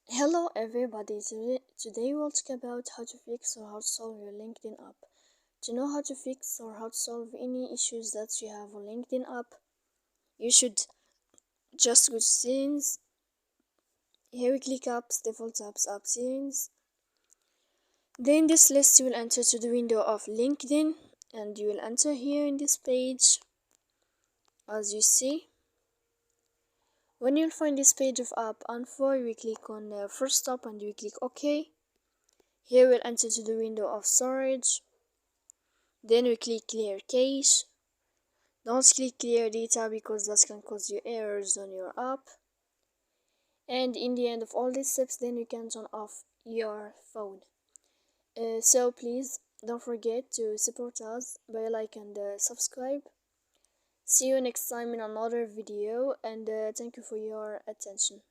Hello everybody, today we'll talk about how to fix or how to solve your LinkedIn app. To know how to fix or how to solve any issues that you have on LinkedIn app, you should just go to settings. Here we click apps, default apps, app settings. Then this list you will enter to the window of LinkedIn and you will enter here in this page as you see. When you'll find this page of app info, we click on first stop and we click OK. Here we'll enter to the window of storage. Then we click clear cache. Don't click clear data because that can cause you errors on your app. And in the end of all these steps, then you can turn off your phone. So please don't forget to support us by like and subscribe. See you next time in another video, and thank you for your attention.